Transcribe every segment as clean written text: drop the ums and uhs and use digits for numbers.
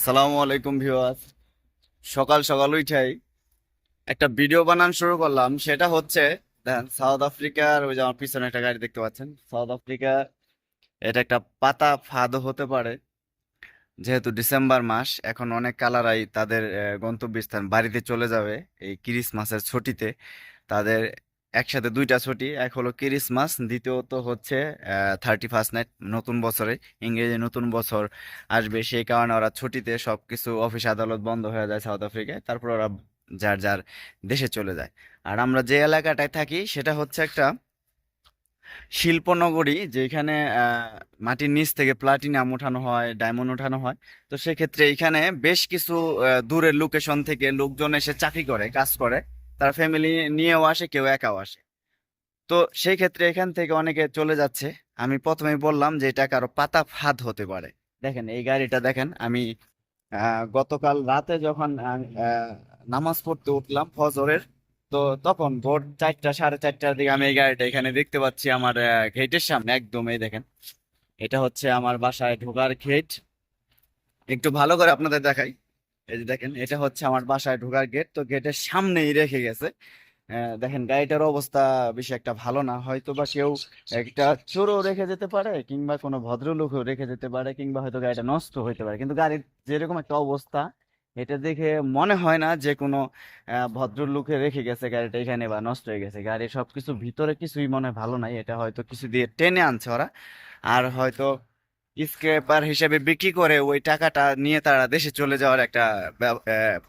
আসসালামু আলাইকুম ভিউয়ার্স। সকাল সকাল উঠাই একটা ভিডিও বানানো শুরু করলাম। সেটা হচ্ছে দেখেন, সাউথ আফ্রিকার ওই যে আমার পিছনে একটা গাড়ি দেখতে পাচ্ছেন, সাউথ আফ্রিকা। এটা একটা পাতা ফাঁদও হতে পারে, যেহেতু ডিসেম্বর মাস। এখন অনেক কালারাই তাদের গন্তব্যস্থান বাড়িতে চলে যাবে এই ক্রিসমাসের ছুটিতে। তাদের একসাথে দুইটা ছুটি, এক হলো ক্রিসমাস, দ্বিতীয়ত হচ্ছে 31st নাইট, নতুন বছরে, ইংরেজি নতুন বছর আসবে। সেই কারণে ওরা ছুটিতে সবকিছু অফিস আদালত বন্ধ হয়ে যায় সাউথ আফ্রিকায়, তারপর ওরা যার যার দেশে চলে যায়। আর আমরা যে এলাকাটায় থাকি সেটা হচ্ছে একটা শিল্পনগরী, যেখানে মাটির নিচ থেকে প্লাটিনাম ওঠানো হয়, ডায়মন্ড ওঠানো হয়। তো সেক্ষেত্রে এখানে বেশ কিছু দূরের লোকেশন থেকে লোকজন এসে চাকরি করে, কাজ করে। তার ফ্যামিলি নিয়েও আসে, কেউ একাও আসে। তো সেই ক্ষেত্রে এখান থেকে অনেকে চলে যাচ্ছে। আমি প্রথমেই বললাম যে এটা কারো পাতা ফাঁদ হতে পারে। দেখেন এই গাড়িটা দেখেন, আমি গতকাল রাতে যখন নামাজ পড়তে উঠলাম ফজরের, তো তখন ভোর 4টা 4:30টার দিকে আমি এই গাড়িটা এখানে দেখতে পাচ্ছি আমার গেটের সামনে একদম। এই দেখেন, এটা হচ্ছে আমার বাসায় ঢোকার গেট। একটু ভালো করে আপনাদের দেখাই। এই যে দেখেন, এটা হচ্ছে আমার বাসায় ঢোকার গেট, তো গেটের সামনেই রেখে গেছে। দেখেন গাড়িটার অবস্থা বেশি একটা ভালো না, হয়তো বা কেউ একটা চোরও রেখে যেতে পারে, কিংবা কোনো ভদ্রলোকও রেখে যেতে পারে, কিংবা হয়তো গাড়িটা নষ্ট হইতে পারে। কিন্তু গাড়ির যেরকম একটা অবস্থা, এটা দেখে মনে হয় না যে কোনো ভদ্রলোকে রেখে গেছে গাড়িটা এখানে বা নষ্ট হয়ে গেছে। গাড়ির সবকিছু ভিতরে কিছুই মনে হয় ভালো নাই, এটা হয়তো কিছু দিয়ে টেনে আনছে ওরা। আর হয়তো স্ক্র্যাপার হিসেবে বিক্রি করে ওই টাকাটা নিয়ে তারা দেশে চলে যাওয়ার একটা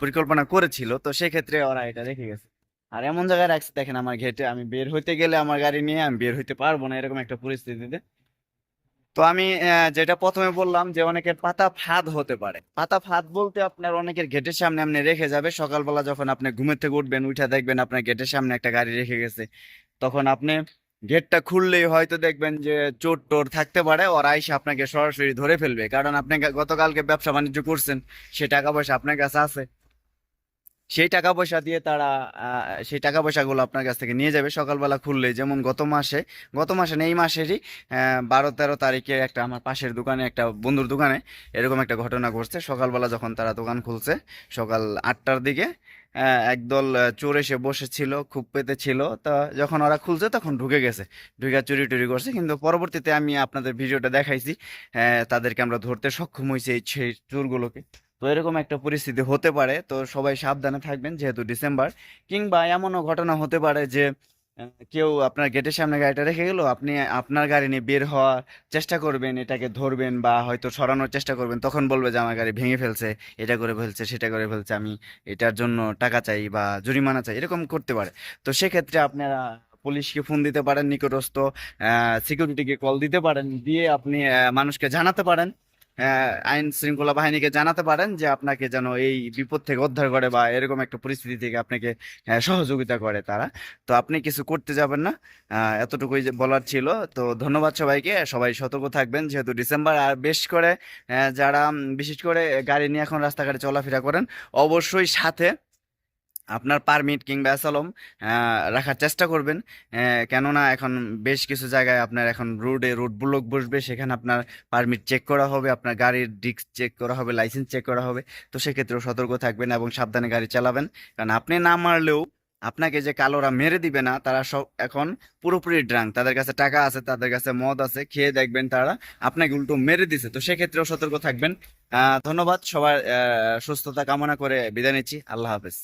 পরিকল্পনা করেছিল। তো সেক্ষেত্রে ওরা এটা রেখে গেছে। আর এমন জায়গায় রাখছে দেখেন, আমার ঘেটে আমি বের হইতে গেলে আমার গাড়ি নিয়ে আমি বের হইতে পারবো না, এরকম একটা পরিস্থিতিতে। তো আমি যেটা প্রথমে বললাম যে অনেকের পাতা ফাঁদ হতে পারে। পাতা ফাঁদ বলতে আপনার অনেকের গেটের সামনে আপনি রেখে যাবে, সকালবেলা যখন আপনি ঘুমের থেকে উঠবেন, উঠে দেখবেন আপনার গেটের সামনে একটা গাড়ি রেখে গেছে। তখন আপনি গেটটা খুললেই হয়তো দেখবেন যে চোর টোর থাকতে পারে, ওরা এসে আপনাকে সরাসরি ধরে ফেলবে। কারণ আপনি গতকালকে ব্যবসা বাণিজ্য করছেন, সে টাকা পয়সা আপনার কাছে আছে। সেই টাকা পয়সা দিয়ে তারা সেই টাকা পয়সাগুলো আপনার কাছ থেকে নিয়ে যাবে সকালবেলা খুললেই। যেমন গত মাসে না, এই মাসেরই 12-13 তারিখে একটা আমার পাশের দোকানে, একটা বন্ধুর দোকানে এরকম একটা ঘটনা ঘটছে। সকালবেলা যখন তারা দোকান খুলছে, সকাল 8টার দিকে একদল চোর এসে বসেছিল, খুব পেতে ছিল। তা যখন ওরা খুলছে তখন ঢুকে গেছে, ঢুকে চুরি টুরি করছে। কিন্তু পরবর্তীতে আমি আপনাদের ভিডিওটা দেখাইছি, তাদেরকে আমরা ধরতে সক্ষম হয়েছি, সেই চোরগুলোকে। তো এরকম একটা পরিস্থিতি হতে পারে, তো সবাই সাবধানে থাকবেন, যেহেতু ডিসেম্বর। কিংবা এমনও ঘটনা হতে পারে যে কেউ আপনার গেটের সামনে গাড়িটা রেখে গেল, আপনি আপনার গাড়ি নিয়ে বের হওয়ার চেষ্টা করবেন, এটাকে ধরবেন বা হয়তো সরানোর চেষ্টা করবেন, তখন বলবে যে আমার গাড়ি ভেঙে ফেলছে, এটা করে ফেলছে, সেটা করে ফেলছে, আমি এটার জন্য টাকা চাই বা জরিমানা চাই, এরকম করতে পারে। তো সেক্ষেত্রে আপনারা পুলিশকে ফোন দিতে পারেন, নিকটস্থ সিকিউরিটিকে কল দিতে পারেন, দিয়ে আপনি মানুষকে জানাতে পারেন, আইন শৃঙ্খলা বাহিনীকে জানাতে পারেন যে আপনাকে যেন এই বিপদ থেকে উদ্ধার করে বা এরকম একটা পরিস্থিতি থেকে আপনাকে সহযোগিতা করে তারা। তো আপনি কিছু করতে যাবেন না। এতটুকুই যে বলার ছিল। তো ধন্যবাদ সবাইকে, সবাই সতর্ক থাকবেন, যেহেতু ডিসেম্বর। আর বেশ করে যারা বিশেষ করে গাড়ি নিয়ে এখন রাস্তাঘাটে চলাফেরা করেন, অবশ্যই সাথে আপনার পারমিট কিংবা অ্যাসালম রাখার চেষ্টা করবেন। কেননা এখন বেশ কিছু জায়গায় আপনার এখন রোড ব্লক বসবে, সেখানে আপনার পারমিট চেক করা হবে, আপনার গাড়ির ডিস্ক চেক করা হবে, লাইসেন্স চেক করা হবে। তো সেক্ষেত্রেও সতর্ক থাকবেন এবং সাবধানে গাড়ি চালাবেন। কারণ আপনি না মারলেও আপনাকে যে কালোরা মেরে দিবে না, তারা সব এখন পুরোপুরি ড্রাঙ্ক, তাদের কাছে টাকা আছে, তাদের কাছে মদ আছে, খেয়ে দেখবেন তারা আপনাকে উল্টো মেরে দিছে। তো সেক্ষেত্রেও সতর্ক থাকবেন। ধন্যবাদ সবার, সুস্থতা কামনা করে বিদায় নিচ্ছি। আল্লাহ হাফেজ।